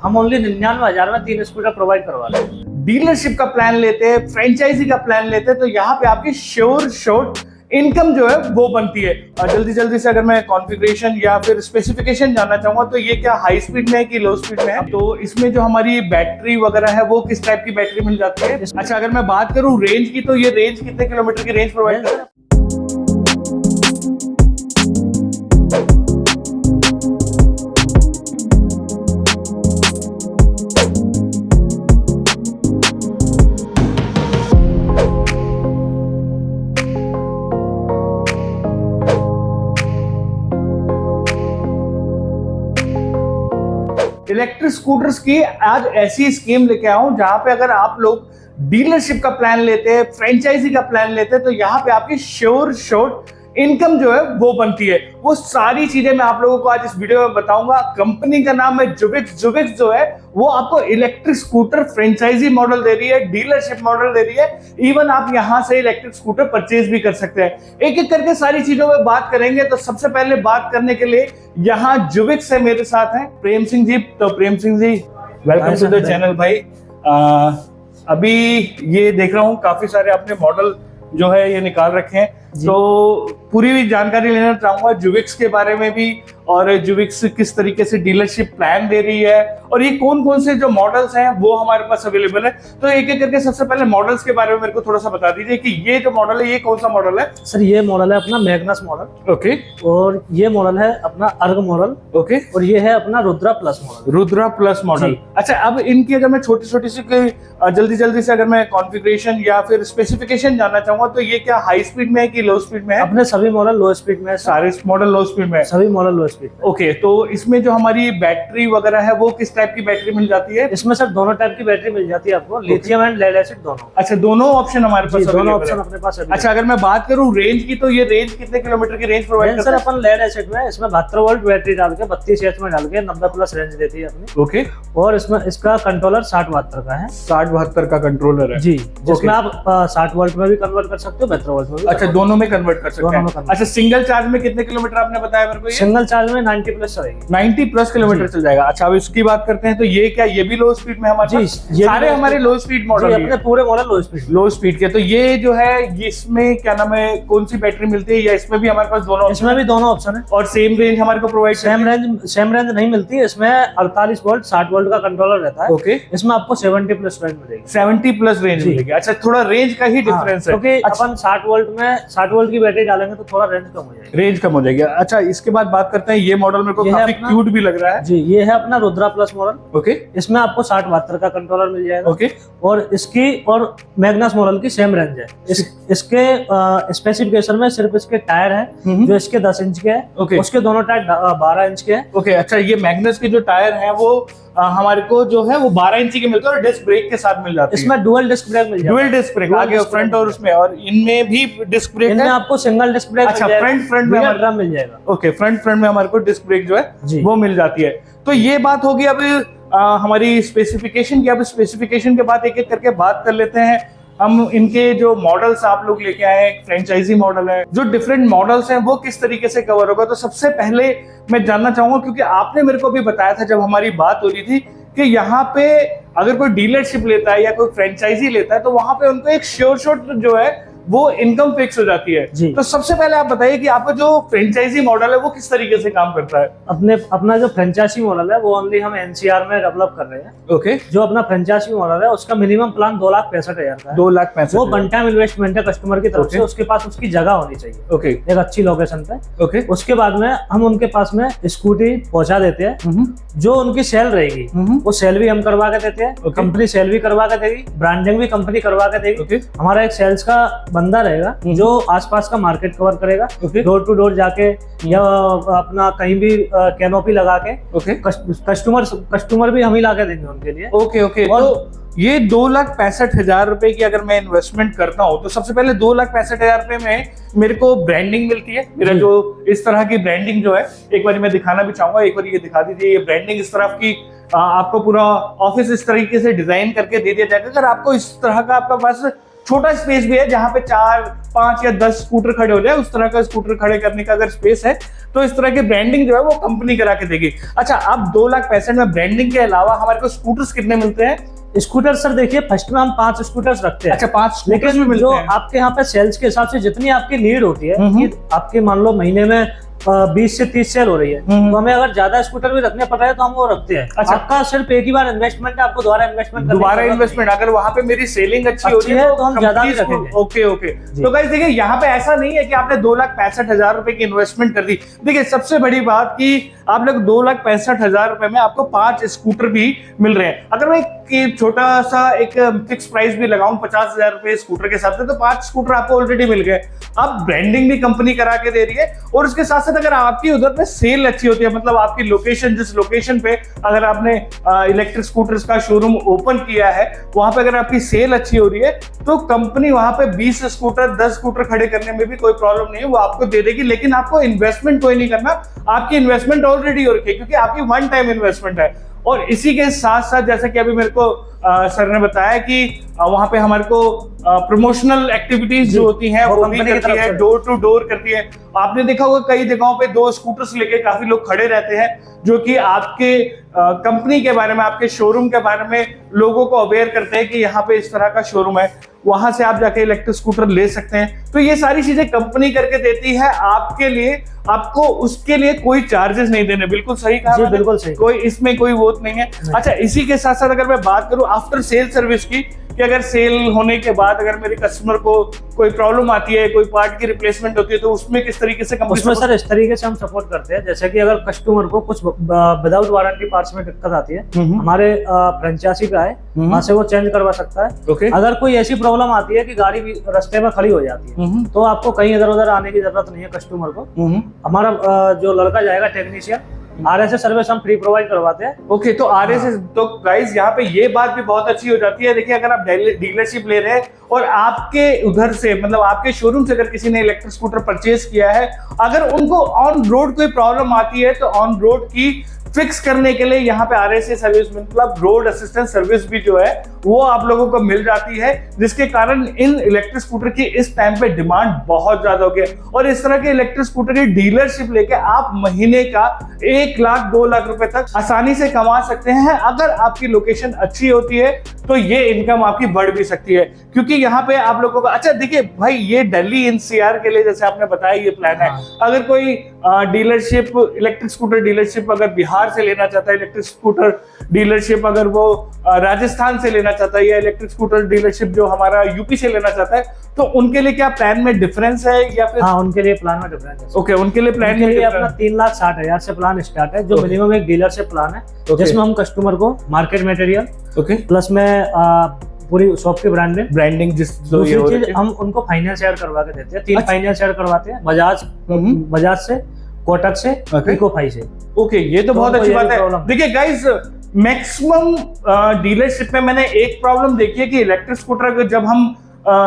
हम ओनली 99,000 में 3 scooter provide करवा रहे हैं। डीलरशिप का प्लान लेते हैं, फ्रेंचाइजी का प्लान लेते हैं, तो यहाँ पे आपकी श्योर शॉर्ट इनकम जो है वो बनती है। और जल्दी से अगर मैं कॉन्फ़िगरेशन या फिर स्पेसिफिकेशन जानना चाहूंगा तो ये क्या हाई स्पीड में है कि लो स्पीड में है, तो इसमें जो हमारी बैटरी वगैरह है वो किस टाइप की बैटरी मिल जाती है। अच्छा, अगर मैं बात करूं रेंज की, तो ये रेंज कितने किलोमीटर की रेंज प्रोवाइड करता है? इलेक्ट्रिक स्कूटर्स की आज ऐसी स्कीम लेके आया हूं जहां पे अगर आप लोग डीलरशिप का प्लान लेते हैं, फ्रेंचाइजी का प्लान लेते हैं, तो यहाँ पे आपकी श्योर शॉर्ट इनकम जो है वो बनती है। वो सारी चीजें मैं आप लोगों को आज इस वीडियो में बताऊंगा। कंपनी का नाम है जुबिक्स। जुबिक्स जो है वो आपको इलेक्ट्रिक स्कूटर फ्रेंचाइजी मॉडल दे रही है, डीलरशिप मॉडल दे रही है। इवन आप यहां से इलेक्ट्रिक स्कूटर परचेज भी कर सकते हैं। एक एक करके सारी चीजों में बात करेंगे। तो सबसे पहले बात करने के लिए यहाँ जुबिक्स है, मेरे साथ है प्रेम सिंह जी। तो Prem Singh ji, welcome to the channel भाई। अभी ये देख रहा हूँ काफी सारे आपने मॉडल जो है ये निकाल रखे हैं, तो पूरी भी जानकारी लेना चाहूंगा जुबिक्स के बारे में भी, और जुबिक्स किस तरीके से डीलरशिप प्लान दे रही है, और ये कौन कौन से जो मॉडल्स हैं वो हमारे पास अवेलेबल है। तो एक एक करके सबसे पहले मॉडल्स के बारे में मेरे को थोड़ा सा बता दीजिए कि ये जो मॉडल है ये कौन सा मॉडल है? सर ये मॉडल है अपना मैग्नस मॉडल। ओके। और ये मॉडल है अपना अर्ग मॉडल। ओके। और ये है अपना Rudra plus model. Rudra plus model. अच्छा, अब इनकी अगर मैं छोटी सी जल्दी से अगर मैं कॉन्फ़िगरेशन या फिर स्पेसिफिकेशन जानना चाहूंगा तो ये क्या हाई स्पीड में है कि लो स्पीड में है? अपने सभी मॉडल लो स्पीड में है। सारे मॉडल लो स्पीड में है? सभी मॉडल लो स्पीड। ओके, तो इसमें जो हमारी बैटरी वगैरह है वो किस टाइप की बैटरी मिल जाती है? इसमें सर दोनों टाइप की बैटरी मिल जाती है आपको, लिथियम एंड लेड एसिड दोनों। अच्छा, दोनों ऑप्शन हमारे पास दोनों ऑप्शन अपने पास है। अच्छा, अगर मैं बात करूं रेंज की, तो ये रेंज कितने किलोमीटर की रेंज प्रोवाइड करता है? है? सर अपन लेड एसिड में इसमें 72 वोल्ट बैटरी डाल के 32 एच में डाल के 90 प्लस रेंज देती है अपनी। ओके। और इसमें इसका कंट्रोलर 60-72 का है। 60-72 का कंट्रोलर है जी, जिसमें आप 60 वोल्ट में भी कन्वर्ट कर सकते हो, 72 वोल्ट में भी। अच्छा, दोनों में कन्वर्ट कर सकते हैं। अच्छा, सिंगल चार्ज में कितने किलोमीटर आपने बताया मेरे को? सिंगल चार्ज में 90 प्लस चलेगी। 90 प्लस किलोमीटर चल जाएगा। अच्छा, अब इसकी बात करते हैं, तो ये क्या, ये भी लो स्पीड में हमारे पास? सारे हमारे लो स्पीड मॉडल अपने पूरे मॉडल लो स्पीड के। तो ये जो है इसमें क्या नाम है, कौन सी बैटरी मिलती है, या इसमें भी हमारे पास दोनों? इसमें भी दोनों ऑप्शन है। और सेम रेंज हमारे को प्रोवाइड? सेम रेंज नहीं मिलती है इसमें। 48 वोल्ट 60 वोल्ट का कंट्रोलर रहता है। ओके। इसमें आपको 70 प्लस रेंज मिलेगी। 70 प्लस रेंज मिलेगी। अच्छा, थोड़ा रेंज का ही डिफरेंस है, क्योंकि अपन 60 वोल्ट की बैटरी डालेंगे तो थोड़ा रेंज कम हो जाएगी। रेंज कम हो जाएगी। अच्छा, इसके बाद बात करते हैं, ये मॉडल मेरे को काफी क्यूट भी लग रहा है। जी, ये है अपना रुद्रा प्लस मॉडल। ओके। इसमें आपको 60-72 का कंट्रोलर मिल जाएगा। ओके। और इसकी और मैग्नस मॉडल की सेम रेंज है। इसके स्पेसिफिकेशन में सिर्फ इसके टायर है जो इसके 10 इंच के है। उसके दोनों टायर 12 इंच के है। ओके। अच्छा, ये मैग्नस के जो टायर है वो हमारे को जो है वो 12 इंची के मिलते हैं और डिस्क ब्रेक के साथ मिल जाती है। इसमें डुअल डिस्क ब्रेक मिल जाता है। डुअल डिस्क ब्रेक आगे फ्रंट और उसमें, और इनमें भी डिस्क ब्रेक है। इनमें आपको सिंगल डिस्क ब्रेक। अच्छा, फ्रंट में हमारे ड्रम मिल जाएगा। ओके, फ्रंट में हमारे को डिस्क ब्रेक जो है वो मिल जाती है। तो ये बात होगी अभी हमारी स्पेसिफिकेशन की। अब स्पेसिफिकेशन के बाद एक एक करके बात कर लेते हैं हम। इनके जो मॉडल्स आप लोग लेके आए हैं, फ्रेंचाइजी मॉडल है, जो डिफरेंट मॉडल्स हैं वो किस तरीके से कवर होगा। तो सबसे पहले मैं जानना चाहूंगा, क्योंकि आपने मेरे को भी बताया था जब हमारी बात हो रही थी कि यहाँ पे अगर कोई डीलरशिप लेता है या कोई फ्रेंचाइजी लेता है तो वहां पे उनको एक श्योर शॉट जो है वो इनकम फिक्स हो जाती है। तो सबसे पहले आप बताइए कि आपका जो फ्रेंचाइजी मॉडल है वो किस तरीके से काम करता है? अपना जो फ्रेंचाइजी मॉडल है वो ओनली हम एनसीआर में डेवलप कर रहे हैं। ओके। जो अपना फ्रेंचाइजी मॉडल है उसका मिनिमम प्लान 2,65,000 का है। 2,65,000 वो वन टाइम इन्वेस्टमेंट है कस्टमर की तरफ से। उसके पास उसकी जगह होनी चाहिए। ओके। एक अच्छी लोकेशन पे। ओके। उसके बाद में हम उनके पास में स्कूटी पहुंचा देते हैं। जो उनकी सेल रहेगी वो सेल भी हम करवा के देते हैं। कंपनी सेल भी करवा के देगी, ब्रांडिंग भी कंपनी करवा के देगी। हमारा एक सेल्स का बंदा रहेगा जो आसपास का मार्केट कवर करेगा, डोर टू डोर जाके या अपना कहीं भी कैनोपी लगा के कस्टमर भी हम ही ला के देंगे उनके लिए। ओके। ओके। तो ये 2,65,000 रुपए की अगर मैं इन्वेस्टमेंट करता हूँ तो सबसे पहले 2,65,000 रुपए में मेरे को ब्रांडिंग मिलती है। मेरा जो इस तरह की ब्रांडिंग जो है, एक बार मैं दिखाना भी चाहूंगा, एक बार ये दिखा दीजिए। ये ब्रांडिंग इस तरह की आपको पूरा ऑफिस इस तरीके से डिजाइन करके दे दिया जाएगा। अगर आपको इस तरह का आपका पास छोटा स्पेस भी है जहां पे 4, 5 या 10 स्कूटर खड़े हो जाए, उस तरह का स्कूटर खड़े करने का अगर स्पेस है तो इस तरह की ब्रांडिंग जो है वो कंपनी करा के देगी। अच्छा, अब 2,65,000 में ब्रांडिंग के अलावा हमारे को स्कूटर्स कितने मिलते हैं? स्कूटर सर देखिए, फर्स्ट में हम 5 स्कूटर्स रखते हैं। अच्छा, 5 स्कूटर्स भी लेकिन मिलते जो हैं। आपके यहाँ पे सेल्स के हिसाब से जितनी आपकी नीड होती है कि आपकी मान लो महीने में 20 से 30 सेल हो रही है, तो हमें अगर ज्यादा स्कूटर भी रखने पड़ रहे हैं तो हम वो रखते हैं। अच्छा। आपका सिर्फ एक ही बार इन्वेस्टमेंट है, आपको दोबारा इन्वेस्टमेंट दोबारा इन्वेस्टमेंट, अगर वहां पे मेरी सेलिंग अच्छी हो रही है तो हम ज्यादा भी रखेंगे। Okay okay. तो गाइस देखिए, यहाँ पे ऐसा नहीं है कि आपने 2,65,000 रुपए की इन्वेस्टमेंट कर दी। देखिए सबसे बड़ी बात कि आप लोग 2,65,000 रुपए में आपको 5 स्कूटर भी मिल रहे हैं। अगर मैं एक छोटा सा एक फिक्स प्राइस भी लगाऊं 50,000 रुपए स्कूटर के हिसाब से, तो 5 स्कूटर आपको ऑलरेडी मिल गए। अब ब्रांडिंग भी कंपनी करा के दे रही है, और उसके साथ साथ अगर आपकी उधर पे सेल अच्छी होती है, मतलब आपकी लोकेशन, जिस लोकेशन पे अगर आपने इलेक्ट्रिक स्कूटर्स का शोरूम ओपन किया है, वहां पे अगर आपकी सेल अच्छी हो रही है, तो कंपनी वहां पे 20 स्कूटर 10 स्कूटर खड़े करने में भी कोई प्रॉब्लम नहीं है, वो आपको दे देगी। लेकिन आपको इन्वेस्टमेंट कोई नहीं करना, आपकी इन्वेस्टमेंट ऑलरेडी हो रखी है, क्योंकि आपकी वन टाइम इन्वेस्टमेंट है। और इसी के साथ साथ जैसा कि अभी मेरे को सर ने बताया कि वहां पे हमारे को प्रमोशनल एक्टिविटीज जो होती हैं वो भी करती है, डोर टू डोर करती है। आपने देखा होगा कई जगहों पे 2 स्कूटर्स लेके काफी लोग खड़े रहते हैं, जो कि आपके कंपनी के बारे में, आपके शोरूम के बारे में लोगों को अवेयर करते हैं कि यहाँ पे इस तरह का शोरूम है, वहां से आप जाके इलेक्ट्रिक स्कूटर ले सकते हैं। तो ये सारी चीजें कंपनी करके देती है आपके लिए, आपको उसके लिए कोई चार्जेस नहीं देने। बिल्कुल सही कहा जी, बिल्कुल सही। कोई इसमें कोई वो नहीं है। अच्छा, इसी के साथ साथ अगर मैं बात करूं आफ्टर सेल सर्विस की, कि अगर सेल होने के बाद अगर मेरे कस्टमर को कोई प्रॉब्लम आती है, कोई पार्ट की रिप्लेसमेंट होती है, तो उसमें किस तरीके से कंपनी? उसमें सर इस तरीके से हम सपोर्ट करते हैं, जैसे कि अगर कस्टमर को कुछ विदाउट वारंटी पार्ट्स में दिक्कत आती है, हमारे फ्रेंचाइजी पे आए, वहां से वो चेंज करवा सकता है। ओके। अगर कोई ऐसी प्रॉब्लम आती है कि गाड़ी भी रास्ते में खड़ी हो जाती है, तो आपको कहीं इधर उधर आने की जरूरत नहीं है कस्टमर को। हमारा जो लड़का जाएगा टेक्नीशियन, RSS सर्विस हम फ्री प्रोवाइड करवाते हैं। ओके, तो RSS, तो गाइस यहाँ पे ये बात भी बहुत अच्छी हो जाती है। देखिए, अगर आप डीलरशिप ले रहे हैं और आपके उधर से, मतलब आपके शोरूम से अगर किसी ने इलेक्ट्रिक स्कूटर परचेज किया है, अगर उनको ऑन रोड कोई प्रॉब्लम आती है, तो ऑन रोड की फिक्स करने के लिए यहाँ पे RSS सर्विस, मतलब रोड असिस्टेंस सर्विस भी जो है वो आप लोगों को मिल जाती है, जिसके कारण इन इलेक्ट्रिक स्कूटर की इस टाइम पे डिमांड बहुत ज्यादा हो गई है। और इस तरह के इलेक्ट्रिक स्कूटर की डीलरशिप लेके आप महीने का 1 लाख 2 लाख रुपए तक आसानी से कमा सकते हैं। अगर आपकी लोकेशन अच्छी होती है तो ये इनकम आपकी बढ़ भी सकती है, क्योंकि यहाँ पे आप लोगों का, अच्छा देखिए भाई, ये दिल्ली NCR के लिए जैसे आपने बताया ये प्लान है। अगर कोई डीलरशिप, इलेक्ट्रिक स्कूटर डीलरशिप अगर बिहार से लेना चाहता है, इलेक्ट्रिक स्कूटर डीलरशिप अगर वो राजस्थान से लेना चाहता है, या इलेक्ट्रिक स्कूटर डीलरशिप जो हमारा यूपी से लेना चाहता है, तो उनके लिए क्या प्लान में डिफरेंस है या फिर? हाँ, उनके लिए प्लान में डिफरेंस है। ओके, उनके लिए प्लान में अपना 3,60,000 से प्लान स्टार्ट है, जो मिनिमम एक डीलरशिप प्लान है, जिसमें हम कस्टमर को मार्केट मटेरियल, प्लस में पूरी शॉप की ब्रांडिंग दूसरी चीज हम उनको फाइनेंस ऐड करवा के देते हैं। 3 फाइनेंस ऐड करवाते हैं, बजाज से, कोटक से, इकोफाई से। ओके, ये तो बहुत अच्छी बात है। देखिए गाइस, मैक्सिमम डीलरशिप में मैंने एक प्रॉब्लम देखी है कि इलेक्ट्रिक स्कूटर जब हम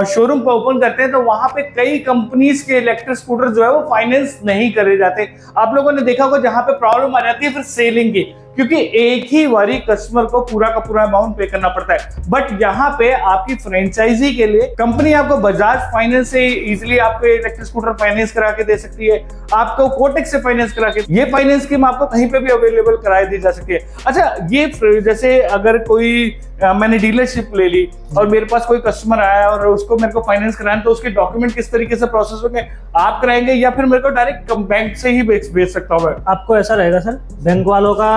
शोरूम पर ओपन करते हैं, तो वहां पे कई कंपनीज के इलेक्ट्रिक स्कूटर जो है वो फाइनेंस नहीं करे जाते। आप लोगों ने देखा होगा जहां पे प्रॉब्लम आ जाती है फिर सेलिंग की, क्योंकि एक ही बारी कस्टमर को पूरा का पूरा अमाउंट पे करना पड़ता है। बट यहाँ पे आपकी फ्रेंचाइजी के लिए कंपनी आपको बजाज फाइनेंस से इजीली आपको इलेक्ट्रिक स्कूटर फाइनेंस करा के दे सकती है, आपको कोटक से फाइनेंस करा के, ये फाइनेंस स्कीम आपको कहीं पे भी अवेलेबल कराई दी जा सकती है। अच्छा, ये जैसे अगर कोई मैंने डीलरशिप ले ली और मेरे पास कोई कस्टमर आया और उसको मेरे को फाइनेंस कराना, तो उसके डॉक्यूमेंट किस तरीके से प्रोसेस होंगे? आप कराएंगे या फिर मेरे को डायरेक्ट बैंक से ही भेज सकता हूँ? आपको ऐसा रहेगा सर, बैंक वालों का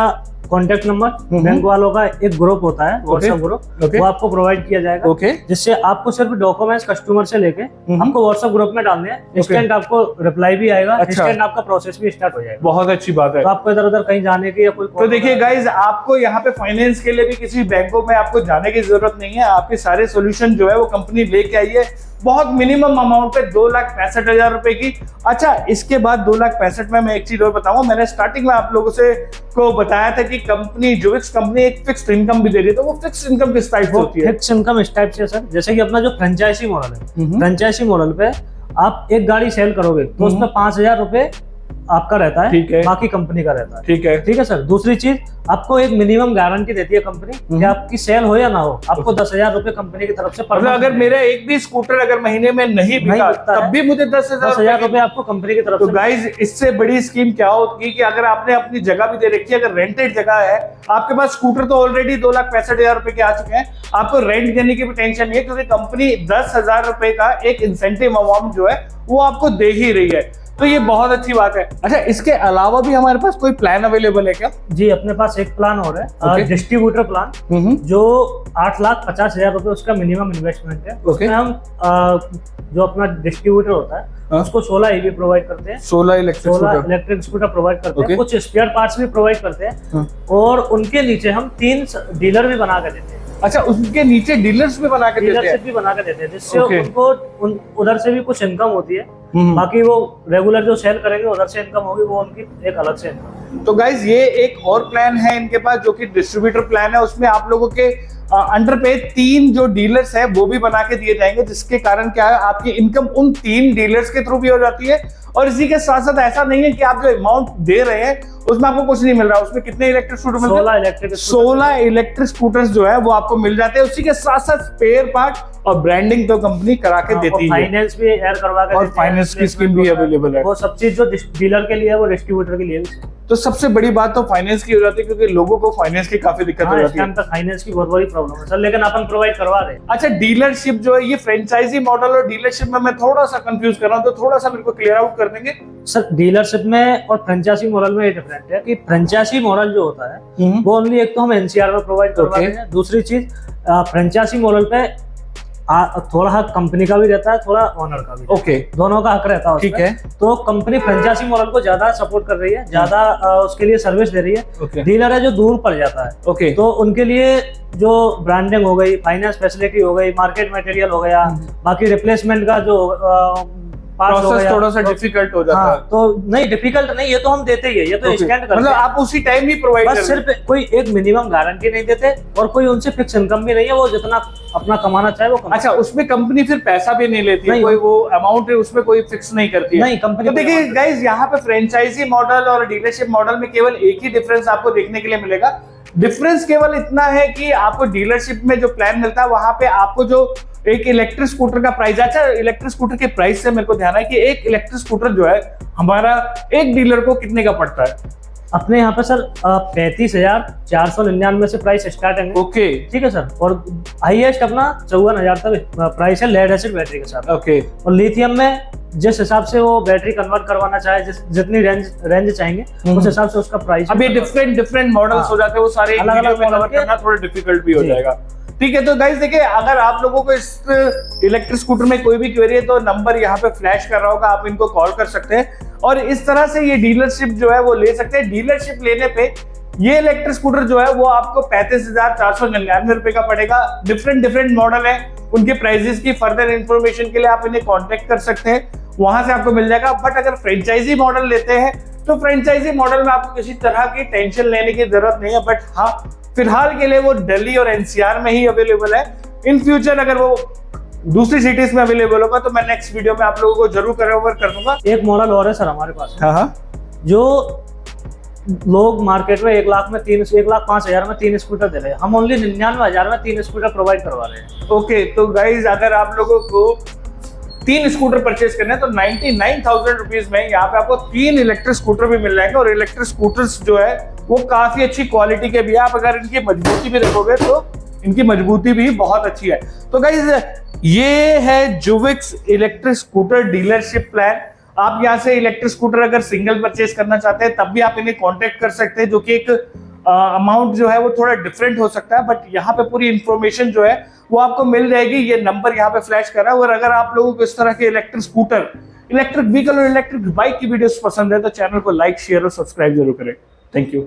कॉन्टेक्ट नंबर, बैंक वालों का एक ग्रुप होता है, व्हाट्सएप ग्रुप, वो आपको प्रोवाइड किया जाएगा, जिससे आपको सिर्फ डॉक्यूमेंट्स कस्टमर से लेके आपको व्हाट्सएप ग्रुप में डालने हैं। इंस्टेंट आपको रिप्लाई भी आएगा, इंस्टेंट आपका प्रोसेस भी स्टार्ट हो जाएगा। बहुत अच्छी बात है। तो आपको इधर उधर कहीं जाने की या कोई, तो देखिए गाइज, आपको यहाँ पे फाइनेंस के लिए भी किसी बैंकों में आपको जाने की जरूरत नहीं है। आपके सारे सोल्यूशन जो है वो कंपनी लेके आई है, बहुत मिनिमम अमाउंट पे 2,65,000 रुपए की। अच्छा, इसके बाद 2,65,000 में मैं एक चीज और बताऊंगा, मैंने स्टार्टिंग में आप लोगों से को बताया था कि कंपनी जुविक्स कंपनी एक फिक्स्ड इनकम भी दे रही है, तो वो फिक्स्ड इनकम किस टाइप से होती है? फिक्स इनकम इस टाइप से सर, जैसे कि अपना जो फ्रेंचाइजी मॉडल है, फ्रेंचाइजी मॉडल पे आप एक गाड़ी सेल करोगे तो उसमें 5,000 रुपए आपका रहता है, ठीक है। बाकी कंपनी का रहता है। ठीक है। ठीक है सर। दूसरी चीज, आपको एक मिनिमम गारंटी देती है कंपनी कि आपकी सेल हो या ना हो, आपको 10,000 रुपए कंपनी की तरफ से मतलब अगर मेरा एक भी स्कूटर अगर महीने में नहीं बिका बिकता तब है, भी मुझे 10,000 रुपए आपको कंपनी की तरफ तो से। गाइज इससे बड़ी स्कीम क्या होगी कि अगर आपने अपनी जगह भी दे रखी है, अगर रेंटेड जगह है, आपके पास स्कूटर तो ऑलरेडी 2,65,000 रुपए के आ चुके हैं, आपको रेंट देने की भी टेंशन नहीं है, क्योंकि कंपनी 10,000 रुपए का एक इंसेंटिव अमाउंट जो है वो आपको दे ही रही है। तो ये बहुत अच्छी बात है। अच्छा, इसके अलावा भी हमारे पास कोई प्लान अवेलेबल है क्या? जी, अपने पास एक प्लान और है, Okay. डिस्ट्रीब्यूटर प्लान, जो 8,50,000 रुपए उसका मिनिमम इन्वेस्टमेंट है। उसमें हम जो अपना डिस्ट्रीब्यूटर होता है उसको 16 ईवी प्रोवाइड करते हैं, 16 इलेक्ट्रिक स्कूटर प्रोवाइड करते हैं, कुछ स्पेयर पार्ट्स भी प्रोवाइड करते हैं, और उनके नीचे हम 3 डीलर भी बना कर देते हैं। अच्छा, उसके नीचे डीलर्स भी बना के देते हैं? डीलरशिप भी बना के देते हैं, जिससे उनको उधर से भी कुछ इनकम होती है। बाकी वो रेगुलर जो सेल करेंगे उधर से इनकम होगी, वो उनकी एक अलग से इनकम। तो गाइज ये एक और प्लान है इनके पास जो कि डिस्ट्रीब्यूटर प्लान है। उसमें आप लोगों के अंडर पे 3 जो डीलर्स है वो भी बना के दिए जाएंगे, जिसके कारण क्या है, आपकी इनकम उन 3 डीलर्स के थ्रू भी हो जाती है। और इसी के साथ साथ ऐसा नहीं है कि आप जो अमाउंट दे रहे हैं उसमें आपको कुछ नहीं मिल रहा। उसमें कितने इलेक्ट्रिक स्कूटर मिलते हैं? 16 इलेक्ट्रिक स्कूटर्स जो है वो आपको मिल जाते हैं। उसी के साथ साथ स्पेयर पार्ट और ब्रांडिंग तो कंपनी करा के देती है, फाइनेंस भी ऐड करवा के, और फाइनेंस की स्कीम भी अवेलेबल है। वो सब चीज जो डीलर के लिए है वो डिस्ट्रीब्यूटर के लिए भी। तो सबसे बड़ी बात तो फाइनेंस की हो जाती है, क्योंकि लोगों को फाइनेंस की काफी दिक्कत हो जाती है। तक फाइनेंस की बहुत बड़ी प्रॉब्लम है सर, लेकिन अपन प्रोवाइड करवा रहे हैं। अच्छा, डीलरशिप जो है ये फ्रेंचाइजी मॉडल और डीलरशिप में मैं थोड़ा सा कंफ्यूज कर रहा हूँ, तो थोड़ा सा मेरे को क्लियर आउट कर देंगे? सर, डीलरशिप में और फ्रेंचाइजी मॉडल में ये डिफरेंट है कि फ्रेंचाइजी मॉडल जो होता है वो ओनली एक तो हम एनसीआर में प्रोवाइड करवा रहे हैं। दूसरी चीज, फ्रेंचाइजी मॉडल पे थोड़ा हक कंपनी का भी रहता है, थोड़ा ओनर का भी। ओके, दोनों का हक रहता है। ठीक है। तो कंपनी फ्रेंचाइजी मॉडल को ज्यादा सपोर्ट कर रही है, ज्यादा उसके लिए सर्विस दे रही है। डीलर है जो दूर पड़ जाता है, ओके, तो उनके लिए जो ब्रांडिंग हो गई, फाइनेंस फैसिलिटी हो गई, मार्केट मटेरियल हो गया, बाकी रिप्लेसमेंट का जो प्रोसेस थोड़ा सा डिफिकल्ट हो जाता है। तो नहीं, डिफिकल्ट नहीं, ये तो हम देते ही है, ये तो इंस्टेंट करते हैं। मतलब आप उसी टाइम ही प्रोवाइड बस सिर्फ कोई एक मिनिमम गारंटी नहीं देते, और कोई उनसे फिक्स इनकम भी नहीं है, वो जितना अपना कमाना चाहे वो कमाए। अच्छा, उसमें कंपनी फिर पैसा भी नहीं लेती है, कोई वो अमाउंट है उसमें कोई फिक्स नहीं करती है? नहीं, कंपनी। तो देखिए गाइस, यहाँ पे फ्रेंचाइजी मॉडल और डीलरशिप मॉडल में केवल एक ही डिफरेंस आपको देखने के लिए मिलेगा। डिफरेंस केवल इतना है कि आपको डीलरशिप में जो प्लान मिलता है वहां पे आपको जो एक इलेक्ट्रिक स्कूटर का प्राइस, अच्छा इलेक्ट्रिक स्कूटर के प्राइस से मेरे को ध्यान है कि एक इलेक्ट्रिक स्कूटर जो है हमारा एक डीलर को कितने का पड़ता है? अपने यहाँ पे सर 35,499 से प्राइस स्टार्टिंग है। ओके, ठीक है सर। और हाईएस्ट अपना 54,000 तक प्राइस है लेड एसिड बैटरी के साथ। ओके, और लिथियम में जिस हिसाब से वो बैटरी कन्वर्ट करवाना चाहे, जितनी रेंज चाहेंगे उस हिसाब से उसका प्राइस। अभी डिफरेंट मॉडल्स हो जाते हैं, वो सारे अलग-अलग कवर करना थोड़ा डिफिकल्ट भी हो जाएगा। ठीक है, तो गाइस देखिए, अगर आप लोगों को इस इलेक्ट्रिक स्कूटर में कोई भी क्वेरी है तो नंबर यहाँ पे फ्लैश कर रहा होगा, आप इनको कॉल कर सकते हैं और इस तरह से ये डीलरशिप जो है वो ले सकते हैं। डीलरशिप लेने पे ये इलेक्ट्रिक स्कूटर जो है वो आपको 35,499 रुपए का पड़ेगा। डिफरेंट मॉडल है, उनके प्राइसेस की फर्दर इंफॉर्मेशन के लिए आप इन्हें कॉन्टेक्ट कर सकते हैं, वहां से आपको मिल जाएगा। बट अगर फ्रेंचाइजी मॉडल लेते हैं तो फ्रेंचाइजी मॉडल में आपको किसी तरह की टेंशन लेने की जरूरत नहीं है। बट हाँ, फिलहाल के लिए वो दिल्ली और एनसीआर में ही अवेलेबल है। इन फ्यूचर अगर वो दूसरी सिटीज में अवेलेबल होगा तो मैं नेक्स्ट वीडियो में आप लोगों को जरूर कवर कर दूंगा। एक मॉडल और है सर हमारे पास, हाँ, जो लोग मार्केट में 1,05,000 में 3 स्कूटर दे रहे हैं, हम ओनली 99,000 में 3 स्कूटर प्रोवाइड करवा रहे हैं। ओके, तो गाइज अगर आप लोगों को 3 स्कूटर परचेज करने हैं तो 99,000 रुपीज में यहाँ पे आपको 3 इलेक्ट्रिक स्कूटर भी मिल जाएंगे। और इलेक्ट्रिक स्कूटर्स जो है वो काफी अच्छी क्वालिटी के भी है। आप अगर इनकी मजबूती भी देखोगे तो इनकी मजबूती भी बहुत अच्छी है। तो गाइज ये है जुविक्स इलेक्ट्रिक स्कूटर डीलरशिप प्लान। आप यहाँ से इलेक्ट्रिक स्कूटर अगर सिंगल परचेज करना चाहते हैं तब भी आप इन्हें कांटेक्ट कर सकते हैं, जो कि एक अमाउंट जो है वो थोड़ा डिफरेंट हो सकता है। बट यहाँ पे पूरी इंफॉर्मेशन जो है वो आपको मिल जाएगी। ये नंबर यहाँ पे फ्लैश कर रहा है। और अगर आप लोगों को इस तरह के इलेक्ट्रिक स्कूटर, इलेक्ट्रिक व्हीकल और इलेक्ट्रिक बाइक की वीडियोस पसंद है तो चैनल को लाइक, शेयर और सब्सक्राइब जरूर करें। Thank you.